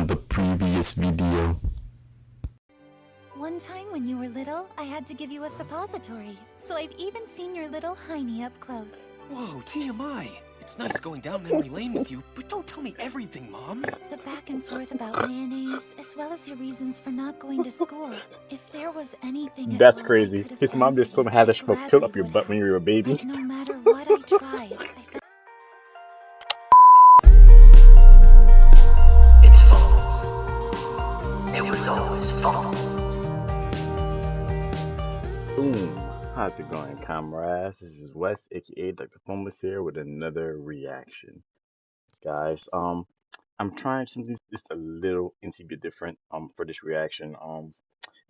from the previous video. One time when you were little, I had to give you a suppository, so I've even seen your little hiney up close. Whoa, TMI. It's nice going down memory lane with you, but don't tell me everything, Mom. The back and forth about mayonnaise, as well as your reasons for not going to school. If there was anything at That's all I crazy. could have His done mom for just told you, him how I to shove a pill gladly up your would butt when have. you were a baby. But no matter what I tried, I felt It's false. It was always false. Boom. How's it going, comrades? This is Wes, aka Dr. Fomus here with another reaction. Guys, I'm trying something just a little into bit different for this reaction.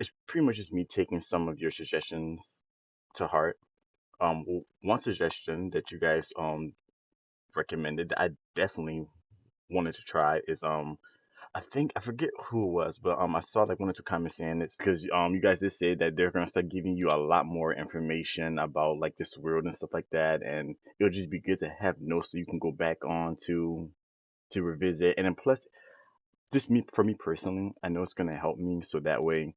It's pretty much just me taking some of your suggestions to heart. One suggestion that you guys recommended that I definitely wanted to try is I think I forget who it was, but I saw like one or two comments saying it's because you guys did say that they're gonna start giving you a lot more information about like this world and stuff like that, and it'll just be good to have notes so you can go back on to revisit. And then plus, just me for me personally, I know it's gonna help me so that way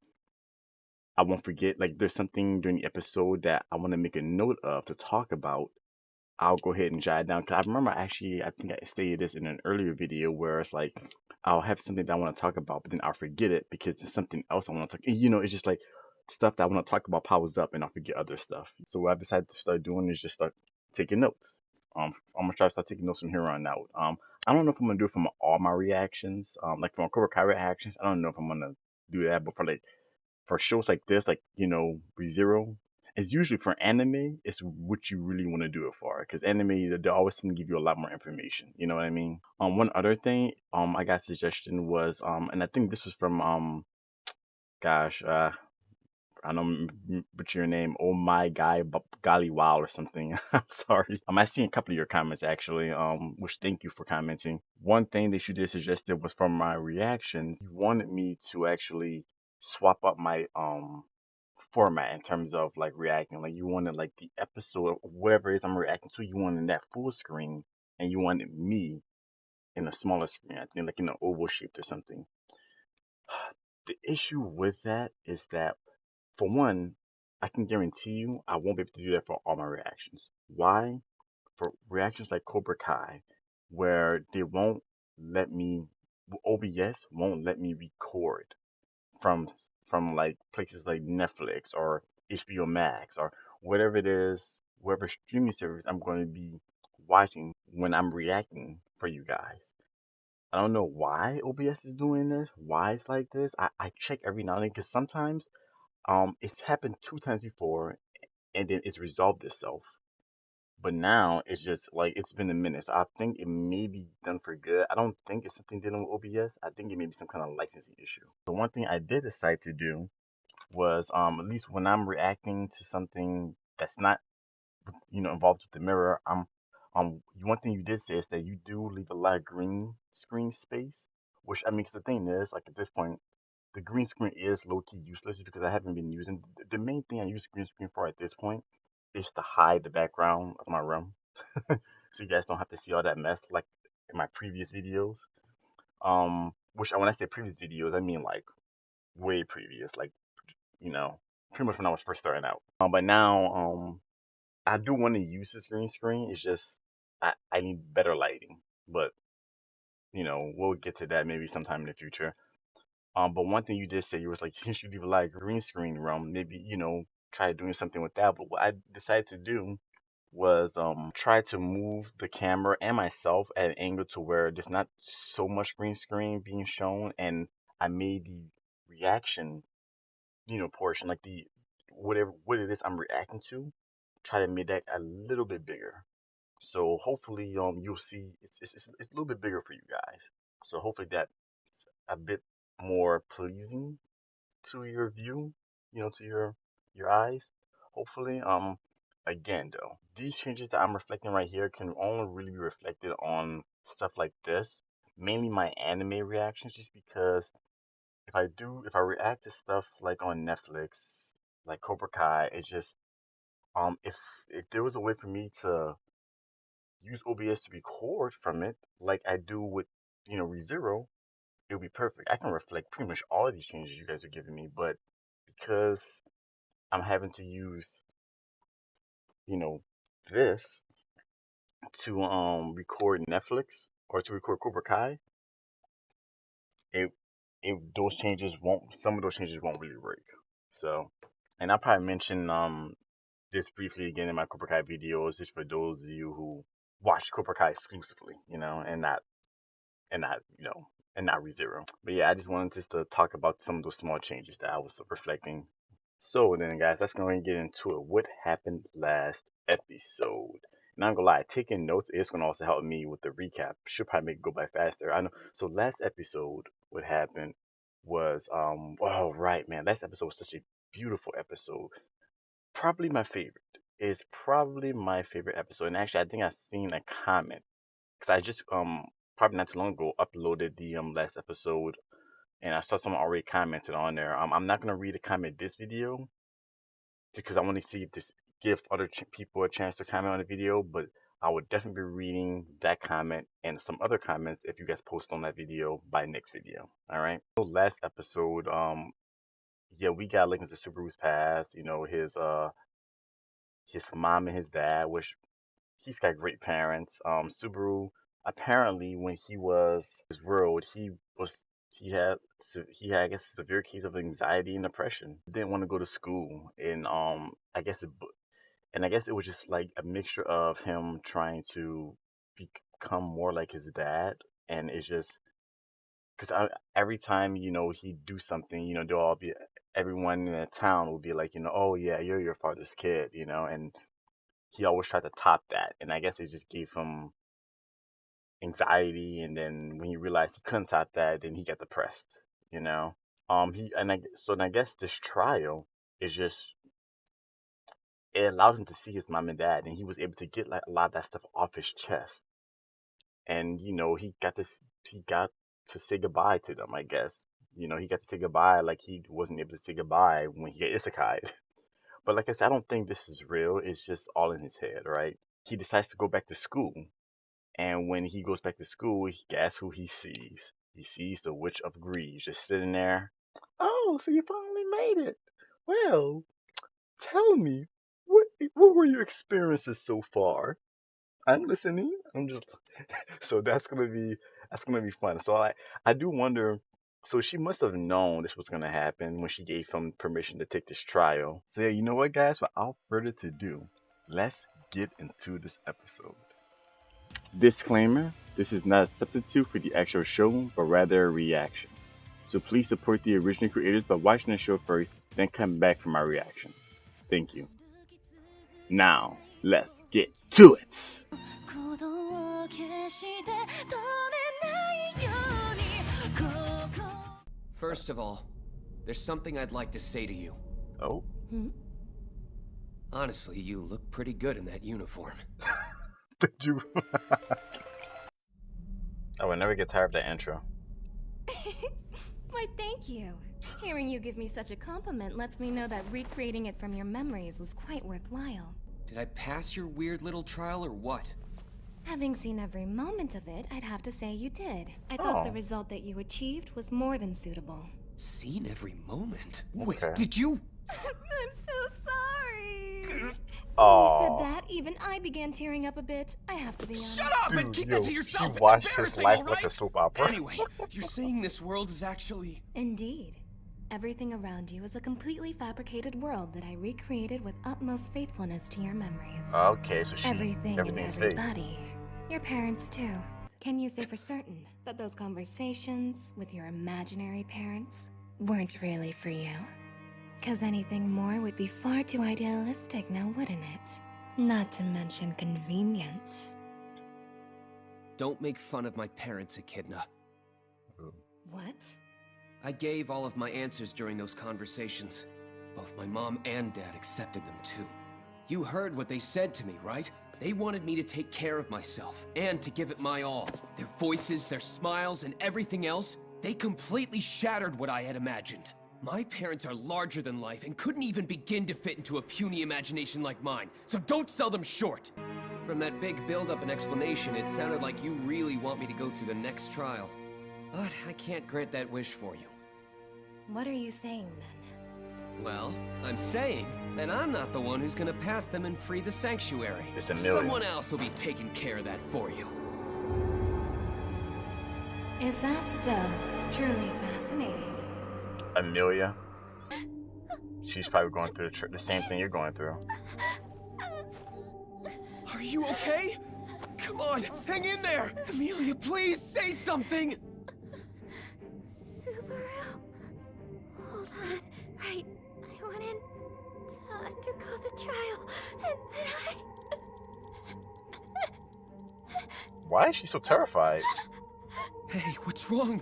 I won't forget. Like there's something during the episode that I want to make a note of to talk about. I'll go ahead and jot it down. 'Cause I remember actually, I think I stated this in an earlier video where it's like, I'll have something that I want to talk about, but then I'll forget it because there's something else I want to talk. You know, it's just like stuff that I want to talk about powers up and I'll forget other stuff. So what I've decided to start doing is just start taking notes. I'm gonna try to start taking notes from here on out. I don't know if I'm gonna do it from all my reactions. Like from Cobra Kai reactions. I don't know if I'm gonna do that, but for shows like this, like ReZero, it's usually for anime. It's what you really want to do it for, because anime they always seem to give you a lot more information. You know what I mean? One other thing, I got a suggestion was and I think this was from gosh, I don't butcher your name. Oh my guy, Golly Wow or something. I'm sorry. I seen a couple of your comments actually. Which thank you for commenting. One thing that you did suggested was from my reactions. You wanted me to actually swap up my format in terms of like reacting. Like you wanted like the episode, whatever it is I'm reacting to, you wanted that full screen, and you wanted me in a smaller screen. I think like in an oval shaped or something. The issue with that is that for one, I can guarantee you I won't be able to do that for all my reactions. Why? For reactions like Cobra Kai, where they won't let me, OBS won't let me record from from like places like Netflix or HBO Max or whatever it is, whatever streaming service I'm going to be watching when I'm reacting for you guys. I don't know why OBS is doing this, why it's like this. I check every now and then because sometimes it's happened two times before and then it's resolved itself. But now it's just like it's been a minute. So I think it may be done for good. I don't think it's something dealing with OBS. I think it may be some kind of licensing issue. The one thing I did decide to do was at least when I'm reacting to something that's not involved with the mirror, one thing you did say is that you do leave a lot of green screen space, which I mean 'cause the thing is like at this point the green screen is low key useless because I haven't been using the main thing I use green screen for at this point is to hide the background of my room, so you guys don't have to see all that mess like in my previous videos. Which when I say previous videos, I mean like way previous, like you know, pretty much when I was first starting out. But now, I do want to use this green screen. It's just I need better lighting, but we'll get to that maybe sometime in the future. But one thing you did say you was like since you leave a lot of green screen room, maybe try doing something with that. But what I decided to do was try to move the camera and myself at an angle to where there's not so much green screen being shown, and I made the reaction portion, like the whatever what it is I'm reacting to, try to make that a little bit bigger. So hopefully, you'll see it's a little bit bigger for you guys. So hopefully that's a bit more pleasing to your view, to your eyes. Hopefully, again though, these changes that I'm reflecting right here can only really be reflected on stuff like this, mainly my anime reactions, just because if I react to stuff like on Netflix, like Cobra Kai, it's just if there was a way for me to use OBS to record from it, like I do with ReZero, it would be perfect. I can reflect pretty much all of these changes you guys are giving me, but because I'm having to use, you know, this to record Netflix or to record Cobra Kai, it those changes won't some of those changes won't really work. So, and I'll probably mention just briefly again in my Cobra Kai videos, just for those of you who watch Cobra Kai exclusively, and not, and not ReZero. But yeah, I just wanted just to talk about some of those small changes that I was reflecting. So then, guys, let's go ahead and get into it. What happened last episode? Not gonna lie, taking notes is gonna also help me with the recap. Should probably make it go by faster. I know. So last episode, what happened was oh right, man, last episode was such a beautiful episode. Probably my favorite. It's probably my favorite episode. And actually, I think I've seen a comment because I just probably not too long ago uploaded the last episode, and I saw someone already commented on there. I'm not gonna read a comment this video because I want to see this give other people a chance to comment on the video, but I would definitely be reading that comment and some other comments if you guys post on that video by next video. All right. So last episode, yeah, we got like into Subaru's past. His mom and his dad, which he's got great parents. Subaru apparently when he was his world, he had I guess a severe case of anxiety and depression. He didn't want to go to school, and I guess it was just like a mixture of him trying to become more like his dad, and it's just because every time he'd do something, they'll all be everyone in the town will be like, oh yeah, you're your father's kid, and he always tried to top that, and I guess it just gave him anxiety, and then when he realized he couldn't top that, then he got depressed, you know. I guess this trial is just it allowed him to see his mom and dad, and he was able to get like a lot of that stuff off his chest, and he got to say goodbye to them, I guess. He got to say goodbye like he wasn't able to say goodbye when he got isekai. But like I said, I don't think this is real. It's just all in his head, right? He decides to go back to school. And when he goes back to school, guess who he sees? He sees the Witch of Greed just sitting there. Oh, so you finally made it. Well, tell me, what were your experiences so far? I'm listening. I'm just so that's gonna be fun. So I do wonder. So she must have known this was gonna happen when she gave him permission to take this trial. So yeah, you know what, guys? Without further ado, let's get into this episode. Disclaimer: this is not a substitute for the actual show, but rather a reaction. So please support the original creators by watching the show first, then come back for my reaction. Thank you. Now, let's get to it. First of all, there's something I'd like to say to you. Oh, Honestly, you look pretty good in that uniform. did you? I would never get tired of that intro. Why, thank you. Hearing you give me such a compliment lets me know that recreating it from your memories was quite worthwhile. Did I pass your weird little trial or what? Having seen every moment of it, I'd have to say you did. I thought the Oh. result that you achieved was more than suitable. Seen every moment? Okay. Wait, did you? I'm so sorry. When you Oh, said that, even I began tearing up a bit. I have to be honest. Shut up and keep that to yourself. She It's watched his embarrassing, life all like a right? soap opera. Anyway, you're saying this world is actually... Indeed. Everything around you is a completely fabricated world that I recreated with utmost faithfulness to your memories. Okay, so Everything and everything's fake. everybody. Your parents, too. Can you say for certain that those conversations with your imaginary parents weren't really for you? 'Cause anything more would be far too idealistic now, wouldn't it? Not to mention convenient. Don't make fun of my parents, Echidna. What? I gave all of my answers during those conversations. Both my mom and dad accepted them too. You heard what they said to me, right? They wanted me to take care of myself, and to give it my all. Their voices, their smiles, and everything else, they completely shattered what I had imagined. My parents are larger than life and couldn't even begin to fit into a puny imagination like mine, so don't sell them short! From that big build-up and explanation, it sounded like you really want me to go through the next trial. But I can't grant that wish for you. What are you saying then? Well, I'm saying that I'm not the one who's gonna pass them and free the sanctuary. It's Amelia. Someone else will be taking care of that for you. Is that so? Truly fascinating. Amelia. She's probably going through the same thing you're going through. Are you okay? Come on, hang in there! Amelia, please say something! Subaru? Hold on. Right. I went in to undergo the trial, and Why is she so terrified? Hey, what's wrong? It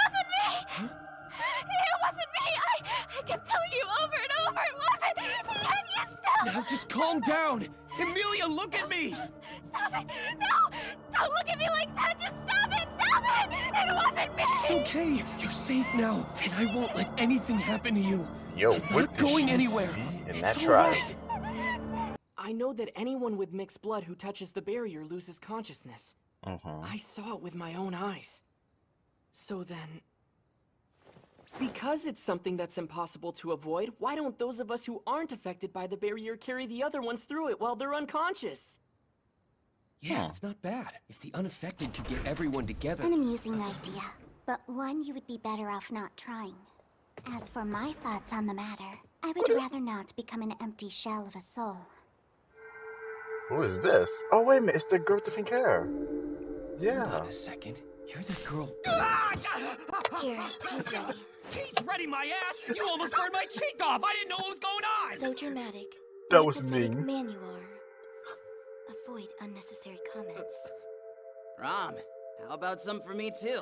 wasn't me! Huh? It wasn't me! I kept telling you over and over it wasn't! And you still... Now just calm down! Emilia, look at me! Stop it! No! Don't look at me like that! Just stop it! Stop it! It wasn't me! It's okay. You're safe now, and I won't let anything happen to you. Yo, I'm what not going did she anywhere. see in It's that all trial? right. I know that anyone with mixed blood who touches the barrier loses consciousness. Mm-hmm. I saw it with my own eyes. So then... Because it's something that's impossible to avoid, why don't those of us who aren't affected by the barrier carry the other ones through it while they're unconscious? Yeah, it's not bad. If the unaffected could get everyone together... An amusing idea, but one you would be better off not trying. As for my thoughts on the matter, I would rather not become an empty shell of a soul. Who is this? Oh, wait a minute. It's the girl with the pink hair. Hold Yeah. on a second. You're the girl... Here, tea's ready. Tea's ready, my ass! You almost burned my cheek off! I didn't know what was going on! So dramatic. That What was a pathetic mean. man you are. Avoid unnecessary comments. Rom, how about some for me too?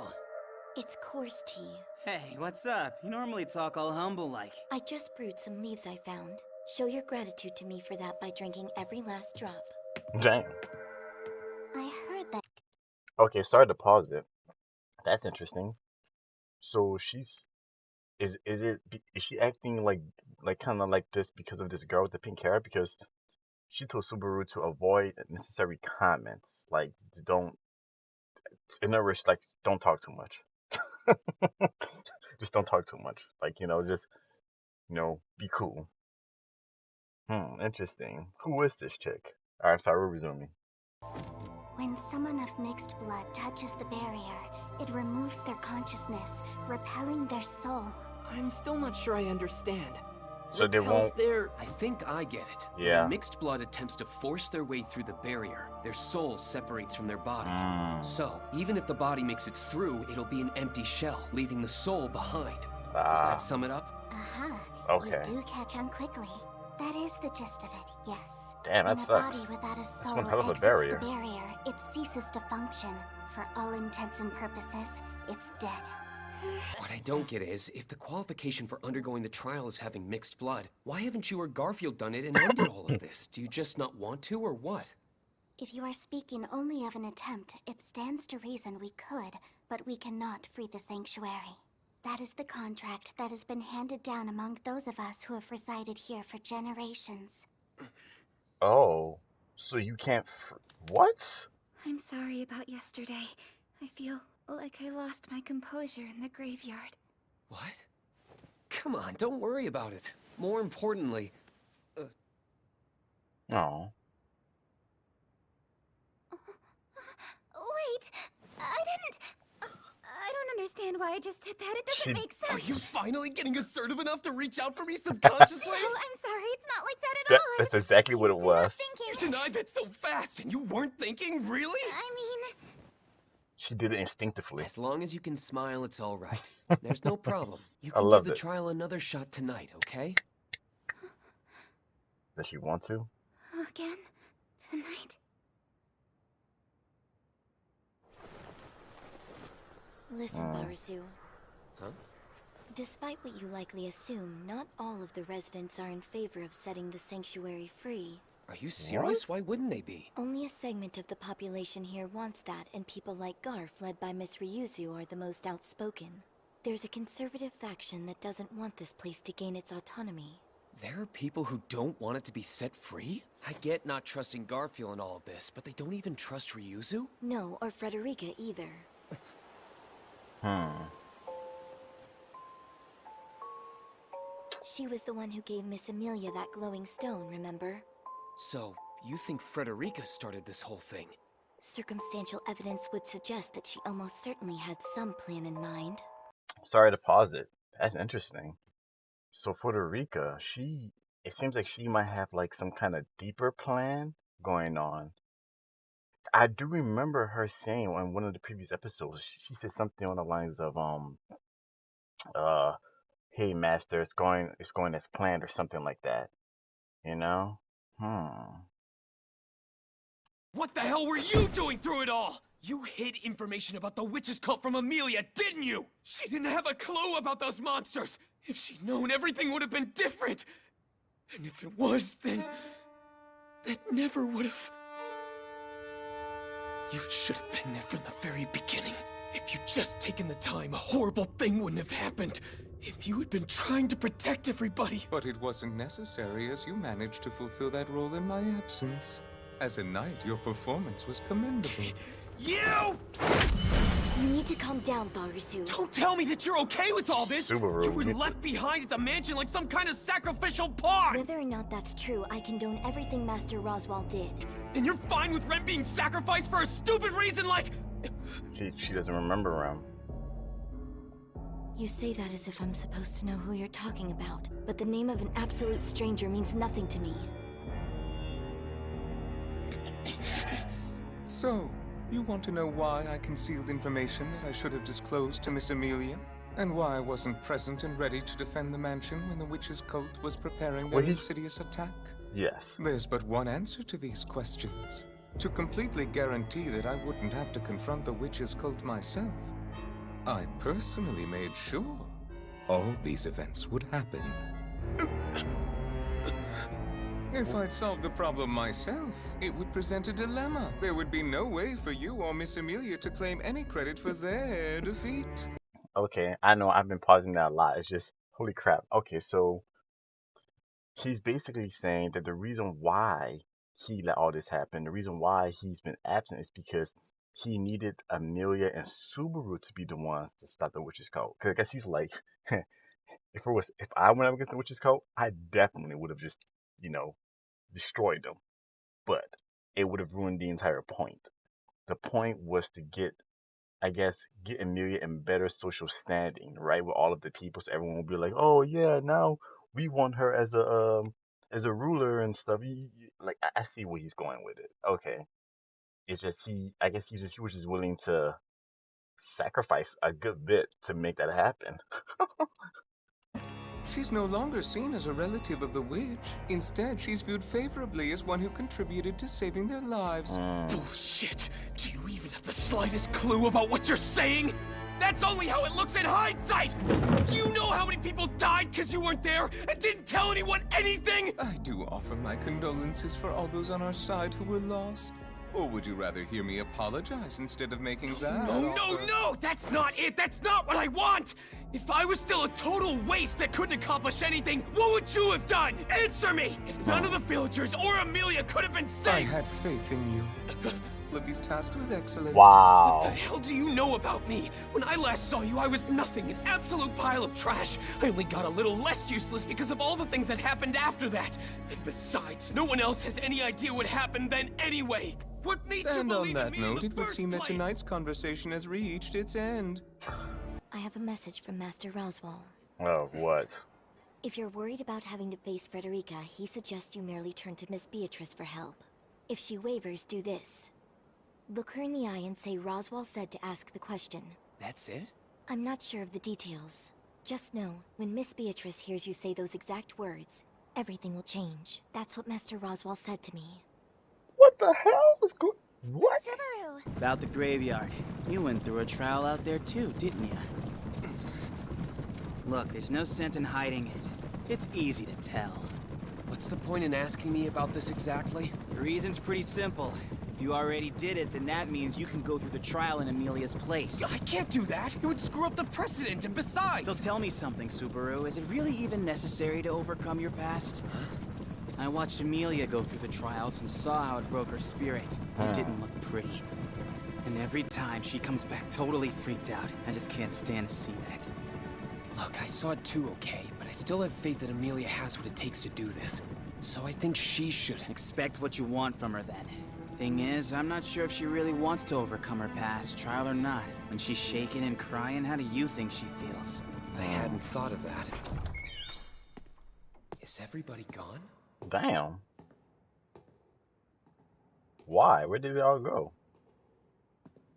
It's coarse tea. Hey, what's up? You normally talk all humble-like. I just brewed some leaves I found. Show your gratitude to me for that by drinking every last drop. Dang. I heard that. Okay, sorry to pause it. That's interesting. So is she acting like kind of like this because of this girl with the pink hair? Because she told Subaru to avoid unnecessary comments, like don't, in other words, like don't talk too much. Just don't talk too much. Like just be cool. Interesting. Who is this chick? Alright, sorry, we're resuming. When someone of mixed blood touches the barrier, it removes their consciousness, repelling their soul. I'm still not sure I understand. So they Repels won't. their... I think I get it. Yeah. When mixed blood attempts to force their way through the barrier, their soul separates from their body. So, even if the body makes it through, it'll be an empty shell, leaving the soul behind. Does that sum it up? Aha. Okay. You do catch on quickly. That is the gist of it, yes. Damn, that when a sucks. body without a soul one hell of a exits barrier. the barrier, it ceases to function. For all intents and purposes, it's dead. What I don't get is, if the qualification for undergoing the trial is having mixed blood, why haven't you or Garfield done it and ended all of this? Do you just not want to, or what? If you are speaking only of an attempt, it stands to reason we could, but we cannot free the sanctuary. That is the contract that has been handed down among those of us who have resided here for generations. Oh, so you can't. What? I'm sorry about yesterday. I feel like I lost my composure in the graveyard. What? Come on, don't worry about it. More importantly... No. Wait, I don't understand why I just did that. It doesn't make sense. Are you finally getting assertive enough to reach out for me subconsciously? No, I'm sorry. It's not like that at That- all. I was that's just exactly what it confused and not was. You thinking. denied that so fast, and you weren't thinking? Really? I mean, She did it instinctively. As long as you can smile, it's all right. There's no problem. You I can love give the it. trial another shot tonight, okay? Does she want to? again, tonight. Listen, Barasu. Huh? Despite what you likely assume, not all of the residents are in favor of setting the sanctuary free. Are you serious? Why wouldn't they be? Only a segment of the population here wants that, and people like Garf, led by Miss Ryuzu, are the most outspoken. There's a conservative faction that doesn't want this place to gain its autonomy. There are people who don't want it to be set free? I get not trusting Garfield and all of this, but they don't even trust Ryuzu? No, or Frederica either. She was the one who gave Miss Amelia that glowing stone, remember? So, you think Frederica started this whole thing? Circumstantial evidence would suggest that she almost certainly had some plan in mind. Sorry to pause it. That's interesting. So Frederica, it seems like she might have like some kind of deeper plan going on. I do remember her saying on one of the previous episodes, she said something on the lines of hey master, it's going as planned or something like that. You know? What the hell were you doing through it all? You hid information about the witch's cult from Amelia, didn't you? She didn't have a clue about those monsters. If she'd known, everything would have been different. And if it was, then that never would have. You should have been there from the very beginning. If you'd just taken the time, a horrible thing wouldn't have happened. If you had been trying to protect everybody. But it wasn't necessary, as you managed to fulfill that role in my absence. As a knight, your performance was commendable. You! You need to calm down, Barusu. Don't tell me that you're okay with all this! Subaru, You were left behind at the mansion like some kind of sacrificial pawn! Whether or not that's true, I condone everything Master Roswaal did. And you're fine with Rem being sacrificed for a stupid reason like... She doesn't remember Rem. You say that as if I'm supposed to know who you're talking about, but the name of an absolute stranger means nothing to me. So, you want to know why I concealed information that I should have disclosed to Miss Amelia? And why I wasn't present and ready to defend the mansion when the witch's cult was preparing their insidious attack? Yes. There's but one answer to these questions. To completely guarantee that I wouldn't have to confront the witch's cult myself, I personally made sure all these events would happen. If I'd solved the problem myself, it would present a dilemma. There would be no way for you or Miss Amelia to claim any credit for their defeat. Okay, I know I've been pausing that a lot. It's just, holy crap. Okay, so he's basically saying that the reason why he let all this happen, the reason why he's been absent is because he needed Amelia and Subaru to be the ones to stop the witch's cult. Because I guess he's like, if I went up against the witch's cult, I definitely would have just, destroyed them. But it would have ruined the entire point. The point was to get Amelia in better social standing, right, with all of the people, so everyone will be like, oh yeah, now we want her as a ruler and stuff. I see where he's going with it. Okay. It's just he was just willing to sacrifice a good bit to make that happen. She's no longer seen as a relative of the witch. Instead, she's viewed favorably as one who contributed to saving their lives. Bullshit! Do you even have the slightest clue about what you're saying? That's only how it looks in hindsight! Do you know how many people died because you weren't there and didn't tell anyone anything? I do offer my condolences for all those on our side who were lost. Or would you rather hear me apologize instead of making that No! That's not it! That's not what I want! If I was still a total waste that couldn't accomplish anything, what would you have done? Answer me! If none of the villagers or Amelia could have been saved... I had faith in you. Libby's tasked with excellence. Wow. What the hell do you know about me? When I last saw you, I was nothing, an absolute pile of trash. I only got a little less useless because of all the things that happened after that. And besides, no one else has any idea what happened then anyway. What made you And believe on in that me in note, the it would first seem that place? tonight's conversation has reached its end. I have a message from Master Roswaal. Oh, what? If you're worried about having to face Frederica, he suggests you merely turn to Miss Beatrice for help. If she wavers, do this. Look her in the eye and say Roswaal said to ask the question. That's it? I'm not sure of the details. Just know, when Miss Beatrice hears you say those exact words, everything will change. That's what Master Roswaal said to me. What the hell is going? What? Subaru! About the graveyard. You went through a trial out there too, didn't you? Look, there's no sense in hiding it. It's easy to tell. What's the point in asking me about this exactly? The reason's pretty simple. If you already did it, then that means you can go through the trial in Amelia's place. I can't do that! It would screw up the precedent, and besides... So tell me something, Subaru. Is it really even necessary to overcome your past? I watched Amelia go through the trials and saw how it broke her spirit. It didn't look pretty. And every time she comes back totally freaked out. I just can't stand to see that. Look, I saw it too, okay? But I still have faith that Amelia has what it takes to do this. So I think she should... Expect what you want from her then. Thing is, I'm not sure if she really wants to overcome her past, trial or not. When she's shaking and crying, how do you think she feels? I hadn't thought of that. Is everybody gone? Damn. Why? Where did they all go?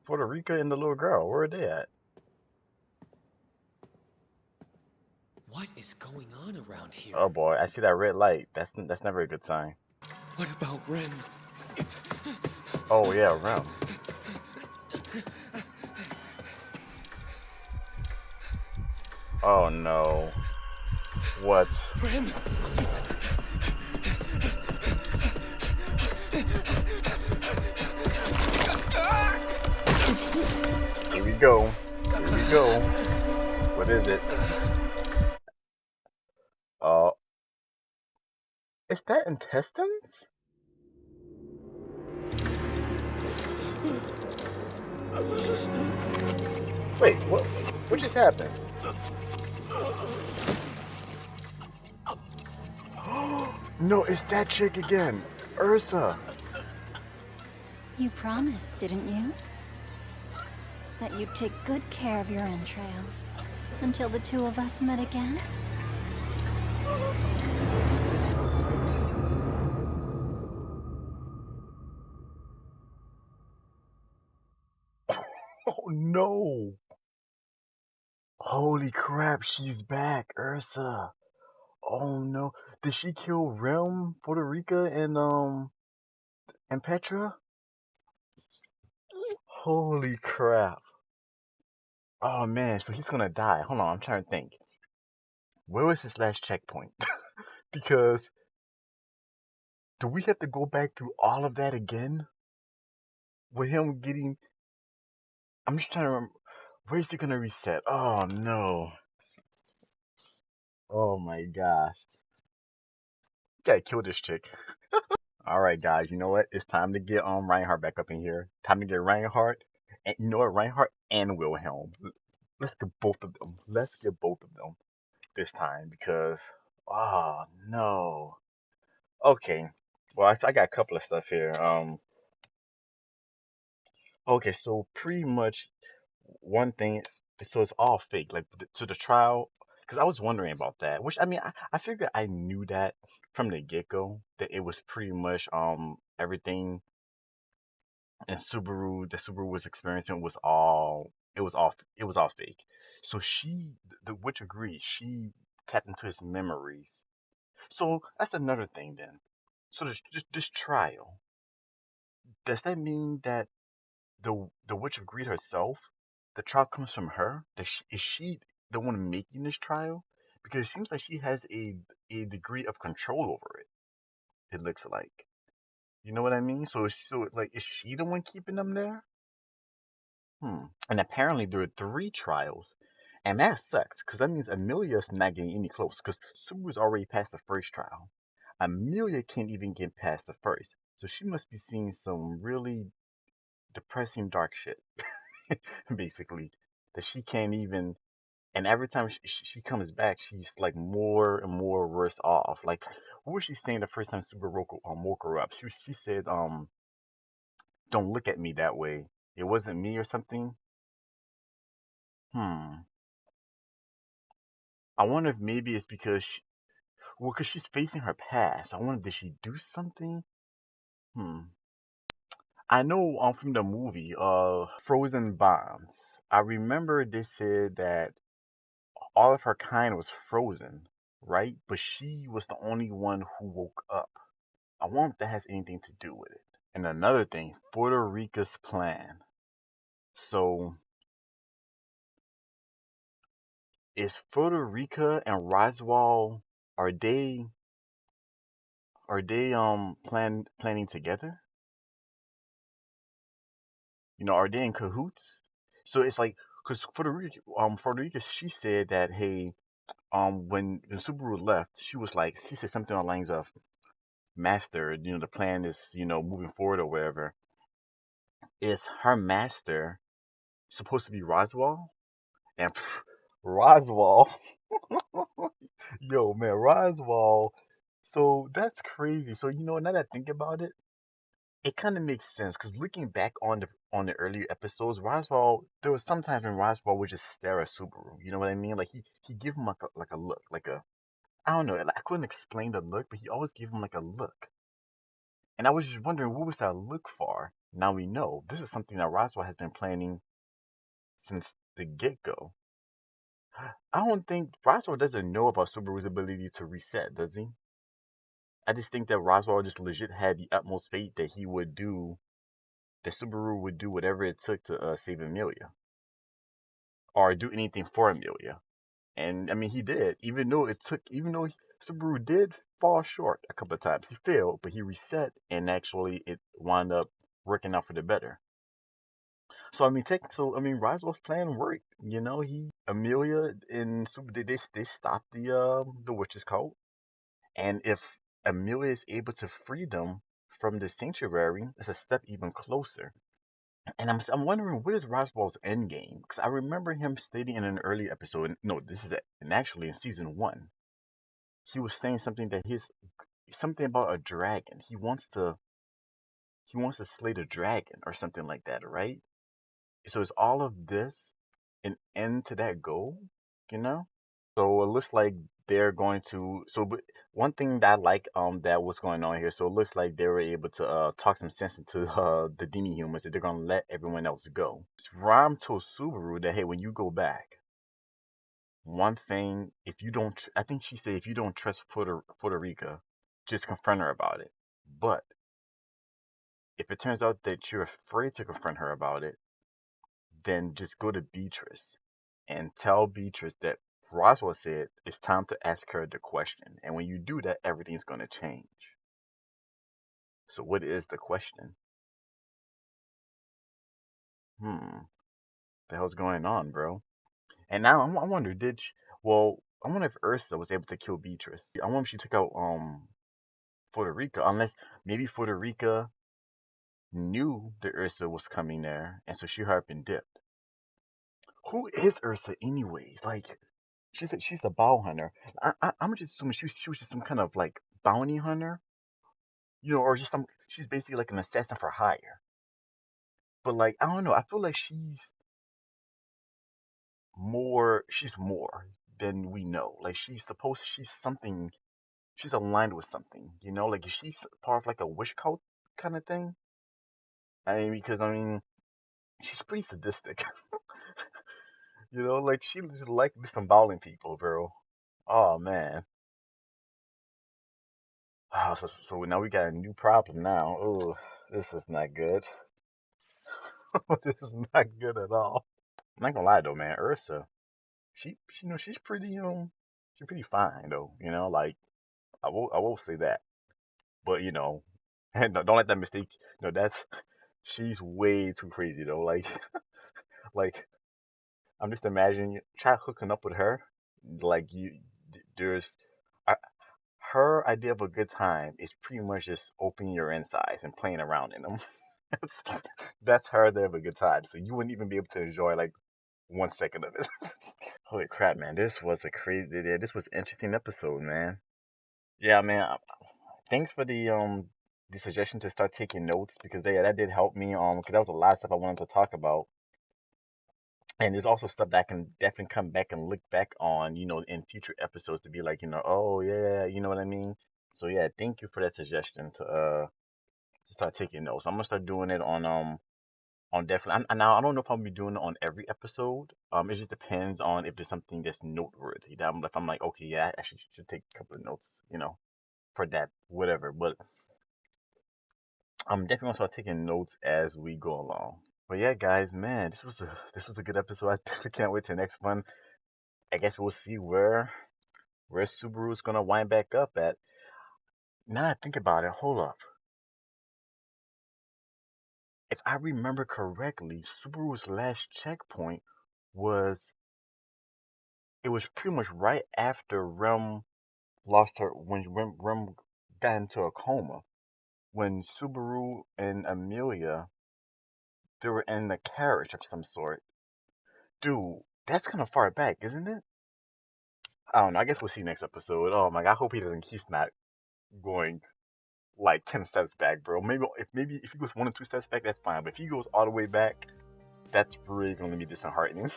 Puerto Rica and the little girl, where are they at? What is going on around here? Oh boy, I see that red light. That's never a good sign. What about Ren? Oh yeah, Rem. Oh no. What? Ren! Here we go. Here we go. What is it? Is that intestines? Wait, what just happened? No, it's that chick again. Ursa. You promised, didn't you? That you'd take good care of your entrails until the two of us met again? Oh no. Holy crap, she's back, Ursa. Oh no. Did she kill Rem, Puerto Rica, and Petra? Holy crap. Oh man, so he's gonna die. Hold on, I'm trying to think. Where was his last checkpoint? Because do we have to go back through all of that again? With him getting... I'm just trying to remember. Where's he gonna reset? Oh no. Oh my gosh. Gotta kill this chick. Alright guys, you know what? It's time to get Reinhardt back up in here. Time to get Reinhardt. And you know what? Reinhardt and Wilhelm. Let's get both of them. Let's get both of them this time because... Oh no. Okay. Well, I got a couple of stuff here. Okay, so pretty much one thing, so it's all fake. Like to the trial, because I was wondering about that. Which I mean, I figured I knew that from the get go that it was pretty much everything and Subaru was experiencing was all it was all fake. So the witch agreed. She tapped into his memories. So that's another thing then. So this trial, does that mean that the witch of greed herself, the trial comes from her? Is she the one making this trial? Because it seems like she has a degree of control over it. It looks like. You know what I mean? So like, is she the one keeping them there? And apparently there are 3 trials, and that sucks because that means Amelia's not getting any close. Because Subaru's already passed the first trial. Amelia can't even get past the first, so she must be seeing some really depressing dark shit. Basically, that she can't even. And every time she comes back, she's like more and more worse off. Like, what was she saying the first time Super woke her up? She said, "Don't look at me that way. It wasn't me or something." Hmm. I wonder if maybe it's because well, because she's facing her past. I wonder, did she do something? Hmm. I know from the movie, Frozen Bombs. I remember they said that all of her kind was frozen, right? But she was the only one who woke up. I wonder if that has anything to do with it. And another thing, Puerto Rica's plan. So, is Puerto Rica and Roswell, are they planning together? Are they in cahoots? So it's like, because Frederica, she said that, hey, when Subaru left, she said something on the lines of, Master, the plan is, moving forward or whatever. Is her master supposed to be Roswell? And Roswell, yo, man, Roswell. So that's crazy. So now that I think about it, it kind of makes sense because looking back on the earlier episodes, Roswell, there was sometimes when Roswell would just stare at Subaru. You know what I mean? Like he give him like a look, like a, I don't know. I couldn't explain the look, but he always gave him like a look. And I was just wondering, what was that look for? Now we know this is something that Roswell has been planning since the get-go. I don't think Roswell doesn't know about Subaru's ability to reset, does he? I just think that Roswell just legit had the utmost faith that Subaru would do whatever it took to save Amelia or do anything for Amelia. And I mean, he did, even though Subaru did fall short a couple of times. He failed, but he reset, and actually it wound up working out for the better. So I mean, Roswell's plan worked. Amelia and Super they stopped the witch's cult, and if Amelia is able to free them from the sanctuary, it's a step even closer. And I'm wondering, what is Roswell's end game? Because I remember him stating in an early episode. No, this is and actually in season 1, he was saying something that his something about a dragon. He wants to slay the dragon or something like that, right? So is all of this an end to that goal? You know? So it looks like they're going to. But one thing that I like that what's going on here. So it looks like they were able to talk some sense into the demi humans that they're gonna let everyone else go. Ram told Subaru that, hey, when you go back, one thing, if you don't, I think she said, if you don't trust Puerto Rica, just confront her about it. But if it turns out that you're afraid to confront her about it, then just go to Beatrice and tell Beatrice that Roswell said it's time to ask her the question. And when you do that, everything's going to change. So, what is the question? The hell's going on, bro? And now I wonder, I wonder if Ursa was able to kill Beatrice. I wonder if she took out Puerto Rico, unless maybe Puerto Rico knew that Ursa was coming there, and so she hurried up and dipped. Who is Ursa, anyways? Like, she's a bow hunter. I'm just assuming she was just some kind of like bounty hunter, or just some. She's basically like an assassin for hire. But like, I don't know. I feel like she's more. She's more than we know. Like she's something. She's aligned with something. Like she's part of like a wish cult kind of thing. Because she's pretty sadistic. Like she just like disemboweling people, bro. Oh man. So now we got a new problem now. Oh, this is not good. This is not good at all. I'm not gonna lie though, man. Ursa, she's pretty she's pretty fine though. Like I will say that. But and don't let that mistake. No, she's way too crazy though. Like like I'm just imagining try hooking up with her. Like there's I, her idea of a good time is pretty much just opening your insides and playing around in them. That's her idea of a good time. So you wouldn't even be able to enjoy like 1 second of it. Holy crap, man! This was a crazy. Yeah, this was an interesting episode, man. Yeah, man. Thanks for the suggestion to start taking notes because that did help me because that was a lot of stuff I wanted to talk about. And there's also stuff that I can definitely come back and look back on, in future episodes to be like, oh yeah, you know what I mean? So yeah, thank you for that suggestion to start taking notes. I'm gonna start doing it on definitely. Now I don't know if I'll be doing it on every episode. It just depends on if there's something that's noteworthy. If I'm like, okay, yeah, I actually should take a couple of notes, for that, whatever. But I'm definitely gonna start taking notes as we go along. But yeah, guys, man, this was a good episode. I definitely can't wait to the next one. I guess we'll see where Subaru is gonna wind back up at. Now that I think about it, hold up. if I remember correctly, Subaru's last checkpoint was it was pretty much right after Rem lost her when Rem got into a coma. When Subaru and Amelia they were in a carriage of some sort. Dude, that's kind of far back, isn't it? I don't know. I guess we'll see next episode. Oh my god, I hope he's not going like 10 steps back, bro. Maybe if he goes 1 or 2 steps back, that's fine. But if he goes all the way back, that's really gonna be disheartening.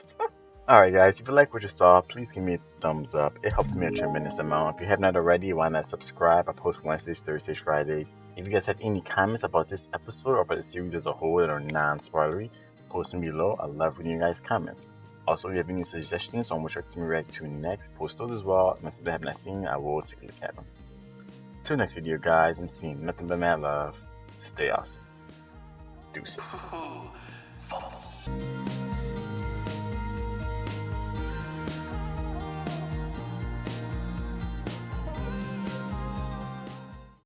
Alright guys, if you like what you saw, please give me a thumbs up. It helps me a tremendous amount. If you have not already, why not subscribe? I post Wednesdays, Thursdays, Fridays. If you guys have any comments about this episode or about the series as a whole that are non-spoilery, post them below. I love reading you guys' comments. Also, if you have any suggestions on which I can react to next, post those as well. And if I have not seen, I will take a look at them. Till next video guys, I'm seeing nothing but mad love. Stay awesome. Deuces.